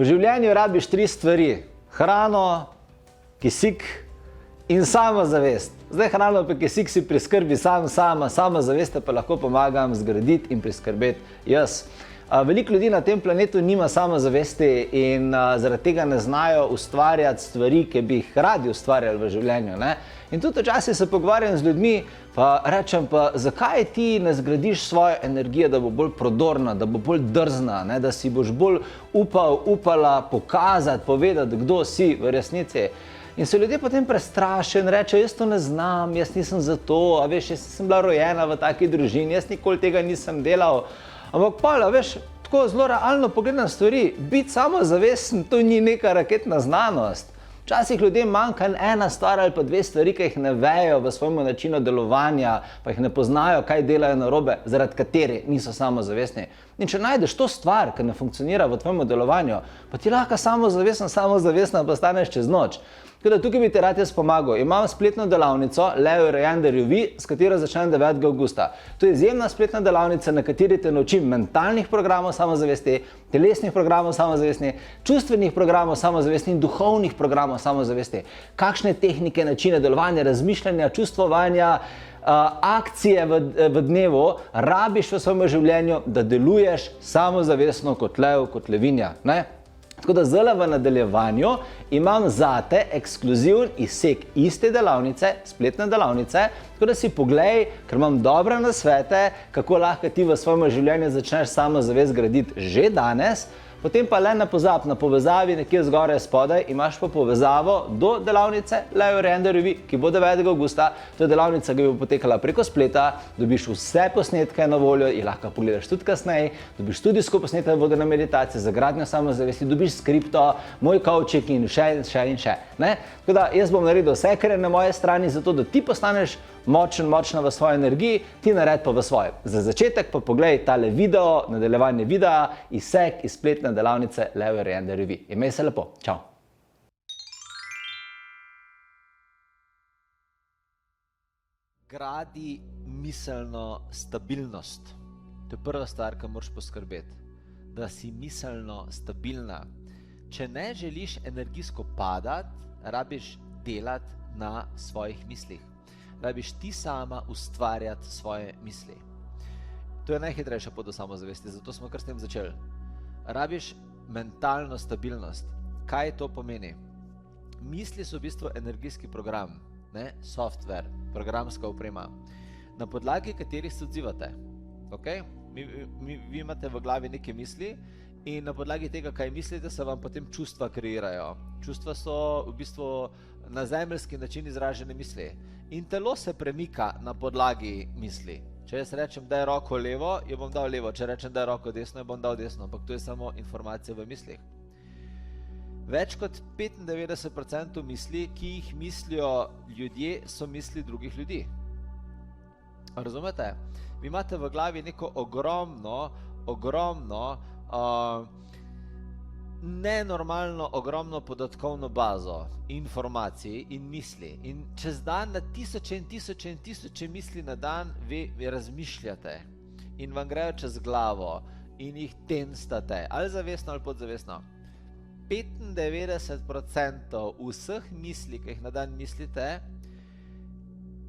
V življenju rabiš 3 stvari. Hrano, kisik in samozavest. Zdaj hrano pa kisik si priskrbi samozavest pa lahko pomagam zgraditi in priskrbeti jaz. Veliko ljudi na tem planetu nima samozavesti in zaradi tega ne znajo ustvarjati stvari, ki bi jih radi ustvarjali v življenju. Ne? In tudi včasih se pogovarjam z ljudmi, pa rečem pa, zakaj ti ne zgradiš svojo energijo, da bo bolj prodorna, da bo bolj drzna, ne? Da si boš bolj upala pokazati, povedati, kdo si v resnici. In se ljudje potem prestrašijo in rečejo, jaz to ne znam, jaz nisem za to, a veš, jaz sem bila rojena v taki družini, jaz nikoli tega nisem delal. Ampak pa, veš, tako zelo realno pogledam stvari, biti samozavesten, to ni neka raketna znanost. Včasih ljudem manjka ena stvar ali pa 2 stvari, ki jih ne vejo v svojem načinu delovanja, pa jih ne poznajo, kaj delajo narobe, zaradi kateri niso samozavestni. In če najdeš to stvar, ki ne funkcionira v tvojem delovanju, pa ti lahko samozavestna postaneš čez noč. Tako da tukaj bi ti rad jaz pomagal. Imam spletno delavnico Leo Rejenderju Vi, s katero začnem 9. avgusta. To je izjemna spletna delavnica, na kateri te naučim mentalnih programov samozavesti, telesnih programov samozavesti, čustvenih programov samozavesti in duhovnih programov samozavesti. Kakšne tehnike, načine delovanja, razmišljanja, čustvovanja, akcije v dnevu rabiš v svojem življenju, da deluješ samozavestno kot lev, kot levinja. Ne? Tako da zdaj v nadaljevanju imam zate ekskluziven izsek iste delavnice, spletne delavnice, tako da si poglej, ker imam dobre nasvete, kako lahko ti v svojem življenju začneš samozavest graditi že danes. Potem pa le ne pozab, na povezavi nekje zgoraj spodaj imaš pa povezavo do delavnice Leo Rejenderju Vi, ki bo 9. avgusta. To je delavnica, ki bo potekala preko spleta, dobiš vse posnetke na voljo in lahko pogledaš tudi kasneje, dobiš studijsko posnete vodene meditacije za gradnjo samozavesti, dobiš skripto, moj coaching in še. Ne? Tako da jaz bom naredil vse, kar je na moje strani, zato da ti postaneš močna v svoji energiji, ti naredi pa v svoje. Za začetek pa poglej tale video, nadaljevanje videa, izsek iz spletne delavnice Leo Rejenderju Vi. Imej se lepo. Čau. Gradi miselno stabilnost. To je prva stvar, ki moraš poskrbeti. Da si miselno stabilna. Če ne želiš energijsko padati, rabiš delati na svojih mislih. Rabiš ti sama ustvarjati svoje misli. To je najhitrejša pot do samozavesti, zato smo kar s tem začeli. Rabiš mentalno stabilnost. Kaj to pomeni? Misli so v bistvu energijski program, ne? Software, programska oprema, na podlagi katerih se odzivate. Okay? Vi imate v glavi neke misli in na podlagi tega, kaj mislite, se vam potem čustva kreirajo. Čustva so v bistvu na zemeljski način izražene misli. In telo se premika na podlagi misli. Če jaz rečem, da je roko levo, jo bom dal levo. Če rečem, da je roko desno, jo bom dal desno. Ampak to je samo informacija v mislih. Več kot 95% misli, ki jih mislijo ljudje, so misli drugih ljudi. Razumete? Vi imate v glavi neko ogromno, nenormalno ogromno podatkovno bazo informacij in misli. In čez dan na tisoče misli na dan vi razmišljate in vam grejo čez glavo in jih tenstate, ali zavestno ali podzavestno. 95% vseh misli, ki jih na dan mislite,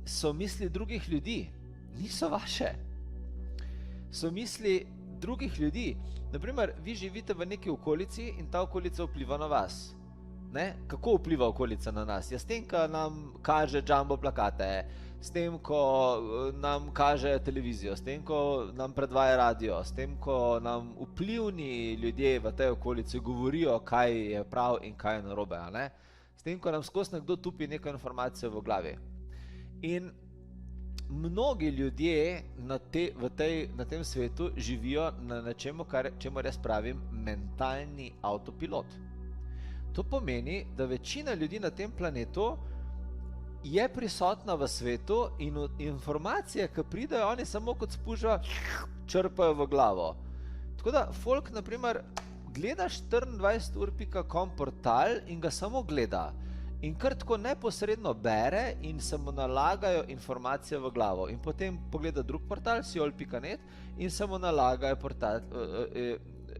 so misli drugih ljudi, niso vaše. So misli drugih ljudi. Naprimer, vi živite v neki okolici in ta okolica vpliva na vas. Ne? Kako vpliva okolica na nas? Ja, s tem, ko nam kaže jumbo plakate, s tem, ko nam kaže televizijo, s tem, ko nam predvaja radio, s tem, ko nam vplivni ljudje v tej okolici govorijo, kaj je prav in kaj je narobe. Ne? S tem, ko nam skozi nekdo tupi neko informacijo v glavi. In mnogi ljudje na tem svetu živijo na nečemu, čemur jaz pravim mentalni avtopilot. To pomeni, da večina ljudi na tem planetu je prisotna v svetu in informacije, ki pridejo, oni samo kot spužva črpajo v glavo. Tako da folk, naprimer, gleda 24ur.com portal in ga samo gleda. In kar tako neposredno bere in se mu nalagajo informacije v glavo. In potem pogleda drug portal, siol.net, in se mu nalagajo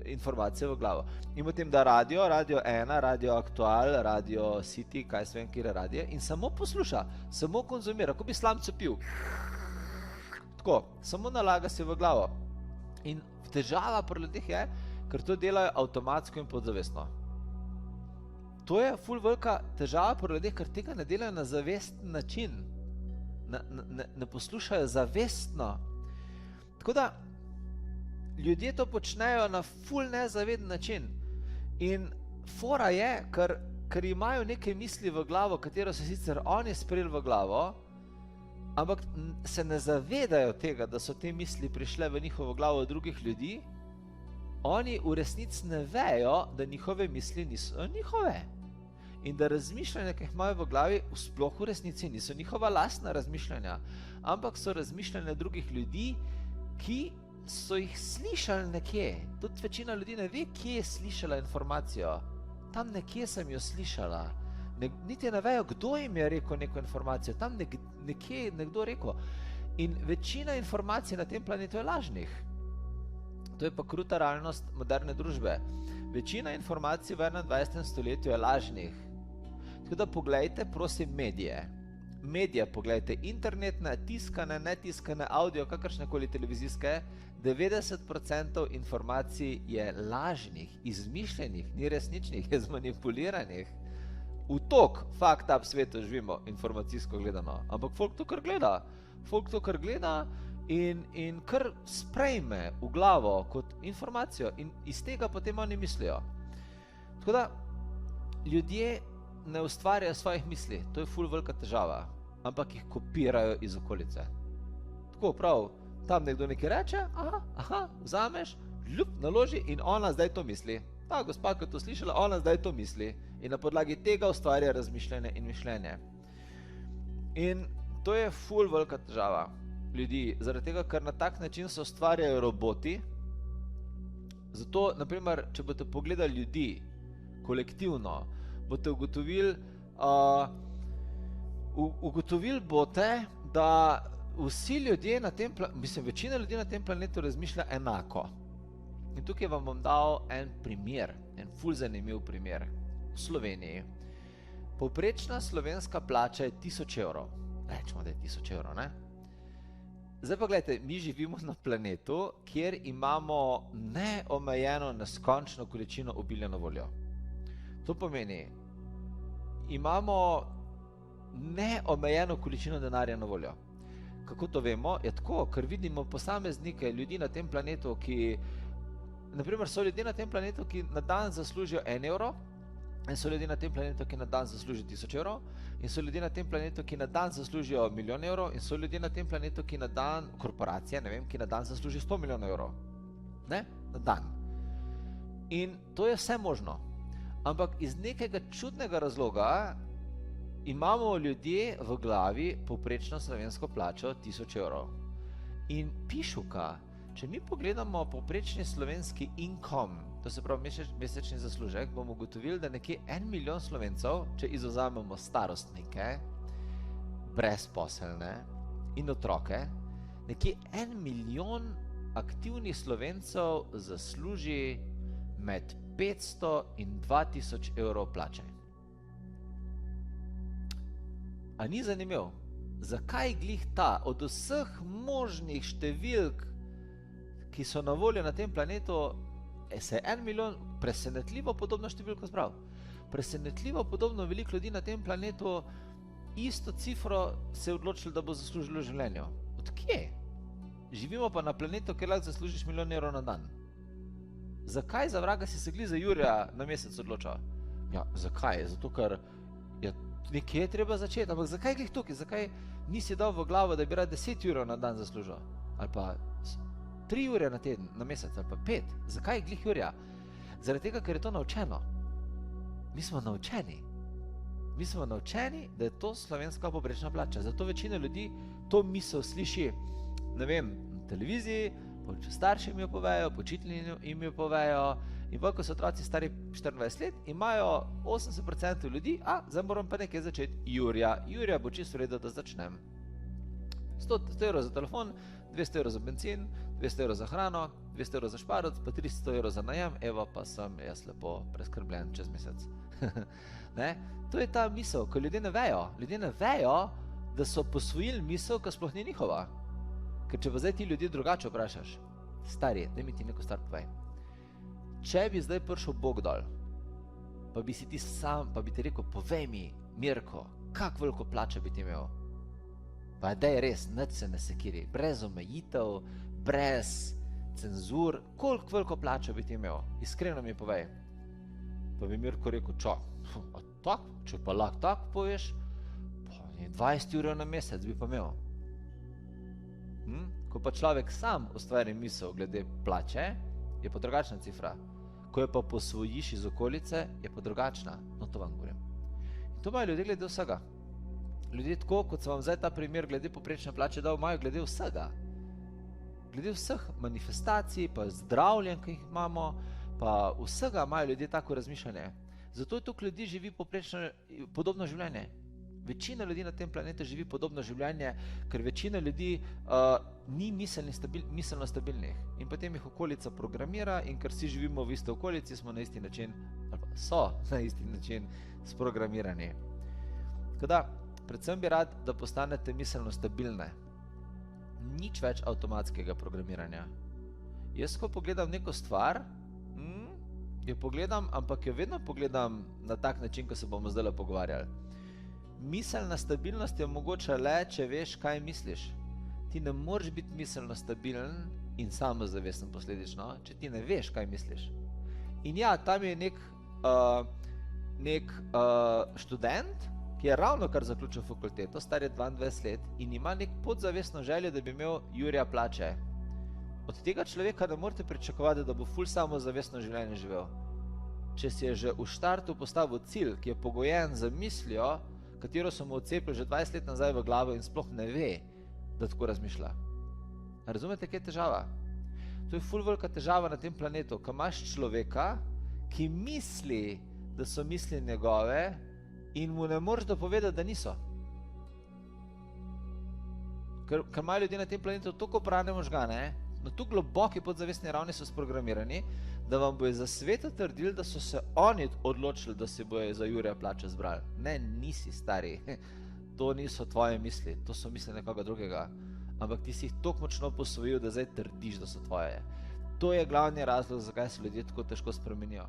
informacije v glavo. In potem da Radio 1, Radio Aktual, Radio City, kaj se vem, kjer radio, in samo posluša, samo konzumira, ko bi slamco pil. Tako, samo nalaga se v glavo. In težava pri ljudeh je, ker to delajo avtomatsko in podzavestno. To je ful velika težava pri ljudeh, ker tega ne delajo na zavesten način. Ne poslušajo zavestno. Tako da ljudje to počnejo na ful nezaveden način. In fora je, ker imajo neke misli v glavo, katero so sicer oni sprejeli v glavo, ampak se ne zavedajo tega, da so te misli prišle v njihovo glavo drugih ljudi. Oni v resnici ne vejo, da njihove misli niso njihove. In da razmišljanja, ki jih imajo v glavi, sploh v resnici niso njihova lastna razmišljanja, ampak so razmišljanja drugih ljudi, ki so jih slišali nekje. Tudi večina ljudi ne ve, kje je slišala informacijo. Tam nekje sem jo slišala. Niti ne vejo, kdo jim je rekel neko informacijo. Tam nekje je nekdo rekel. In večina informacij na tem planetu je lažnih. To je pa kruta realnost moderne družbe. Večina informacij v 21. stoletju je lažnih. Tako da poglejte, prosim, medije. Medije poglejte, internetne, tiskane, netiskane, audio, kakršnekoli televizijske, 90% informacij je lažnih, izmišljenih, ni resničnih, je zmanipuliranih. V tok, fucked up svetu živimo, informacijsko gledano. Ampak folk to kar gleda in kar sprejme v glavo kot informacijo in iz tega potem oni mislijo. Tako da ljudje ne ustvarjajo svojih misli, to je ful velika težava, ampak jih kopirajo iz okolice. Tako prav, tam nekdo nekaj reče, aha, vzameš, naloži in ona zdaj to misli. Ta gospa, ki je to slišala, ona zdaj to misli in na podlagi tega ustvarja razmišljanje in mišljenje. In to je ful velika težava ljudi, zaradi tega, ker na tak način se ustvarjajo roboti. Zato, naprimer, če boste pogledali ljudi kolektivno, boste ugotovili boste, da vsi ljudje na tem večina ljudi na tem planetu razmišlja enako. In tukaj vam bom dal en primer, en ful zanimiv primer. V Sloveniji povprečna slovenska plača je 1000 evrov. Rečemo, da je 1000 evrov, ne? Zdaj pa gledajte, mi živimo na planetu, kjer imamo neomejeno, neskončno količino obilja na voljo. To pomeni, imamo neomejeno količino denarja na voljo. Kako to vemo? Je tako, ker vidimo posameznike, ljudi na tem planetu, ki, naprimer, so ljudje na tem planetu, ki na dan zaslužijo 1 evro, in so ljudje na tem planetu, ki na dan zaslužijo 1000 evrov, in so ljudje na tem planetu, ki na dan zaslužijo 1 milijon evrov, in so ljudje na tem planetu, ki na dan, korporacije, ne vem, ki na dan zaslužijo 100 milijonov evrov. Ne? Na dan. In to je vse možno. Ampak iz nekega čudnega razloga imamo ljudje v glavi povprečno slovensko plačo 1000 evrov. In pišuka, če mi pogledamo povprečni slovenski income, to se pravi mesečni zaslužek, bomo ugotovili, da nekje 1 milijon Slovencev, če izvzamemo starostnike, brezposelne in otroke, nekje 1 milijon aktivnih Slovencev zasluži med 500 in 2000 evrov plače. A ni zanimiv? Zakaj glih ta od vseh možnih številk, ki so na voljo na tem planetu, se je 1 milijon presenetljivo podobno številko zbral? Presenetljivo podobno veliko ljudi na tem planetu isto cifro se je odločilo, da bo zaslužilo v življenju. Od kje? Živimo pa na planetu, kjer lahko zaslužiš 1 milijon evrov na dan. Zakaj za vraga si se glih za jurja na mesec odločal? Ja, zakaj? Zato, ker nekje je treba začeti, ampak zakaj glih tukaj? Zakaj nisi dal v glavo, da bi rad 10 evrov na dan zaslužil? Ali pa 3 ure na teden, na mesec, ali pa 5. Zakaj glih jurja? Zaradi tega, ker je to naučeno. Mi smo naučeni. Da je to slovenska povprečna plača. Zato večina ljudi to misel sliši, ne vem, na televiziji, starši jim jo povejo, učitelji jim jo povejo, in pa, ko so otroci stari 24 let, imajo 80% ljudi, zdaj moram pa nekaj začeti, Jurja bo čisto v redu, da začnem. 100 evrov za telefon, 200 evrov za benzin, 200 evrov za hrano, 200 evrov za šparac, pa 300 evrov za najem, evo pa sem jaz lepo preskrbljen čez mesec. Ne? To je ta misel, ko ljudje ne vejo, da so posvojili misel, ki sploh ni njihova. Ker če pa zdaj ti ljudje drugače vprašaš, stari, daj mi ti neko stvar povej. Če bi zdaj prišel Bog dol, pa bi si ti sam, pa bi ti rekel, povej mi, Mirko, kak veliko plačo bi ti imel? Pa daj res, nič se ne sekiri, brez omejitev, brez cenzur, koliko veliko plačo bi ti imel? Iskreno mi povej. Pa bi Mirko rekel, če pa lahko tako poveš, 20 evrov na mesec bi pa imel. Ko pa človek sam ustvari misel glede plače, je pa drugačna cifra. Ko jo pa posvojiš iz okolice, je pa drugačna. No, to vam govorim. In to imajo ljudje glede vsega. Ljudje tako, kot sem vam zdaj ta primer glede poprečne plače dal, imajo glede vsega. Glede vseh manifestacij, pa zdravljenj, ki jih imamo, pa vsega imajo ljudje tako razmišljanje. Zato je toliko ljudi živi poprečno podobno življenje. Večina ljudi na tem planetu živi podobno življenje, ker večina ljudi ni miselno stabilnih. In potem jih okolica programira in ker vsi živimo v isti okolici, smo na isti način, ali pa so na isti način sprogramirani. Tako da, predvsem bi rad, da postanete miselno stabilne. Nič več avtomatskega programiranja. Jaz, ko pogledam neko stvar, jo pogledam, ampak jo vedno pogledam na tak način, ko se bomo zdaj pogovarjali. Miselna stabilnost je mogoče le, če veš, kaj misliš. Ti ne moreš biti miselno stabilen in samozavesten posledično, če ti ne veš, kaj misliš. In ja, tam je nek študent, ki je ravno kar zaključil fakulteto, star je 22 let in ima nek podzavestno željo, da bi imel jurja plače. Od tega človeka ne morete pričakovati, da bo ful samozavestno življenje živel. Če si je že v štartu postavil cilj, ki je pogojen z mislijo, katero so mu odcepili že 20 let nazaj v glavo in sploh ne ve, da tako razmišlja. Razumete, kje je težava? To je ful velika težava na tem planetu, ko imaš človeka, ki misli, da so misli njegove in mu ne moreš dopovedati, da niso. Ker imajo ljudje na tem planetu toliko prane možgane, na tu globoki podzavestni ravni so sprogramirani, da vam bojo za sveto trdili, da so se oni odločili, da si bojo za jurja plače zbrali. Ne, nisi stari. To niso tvoje misli, to so misli nekoga drugega. Ampak ti si jih toliko močno posvojil, da zdaj trdiš, da so tvoje. To je glavni razlog, zakaj se ljudje tako težko spremenijo.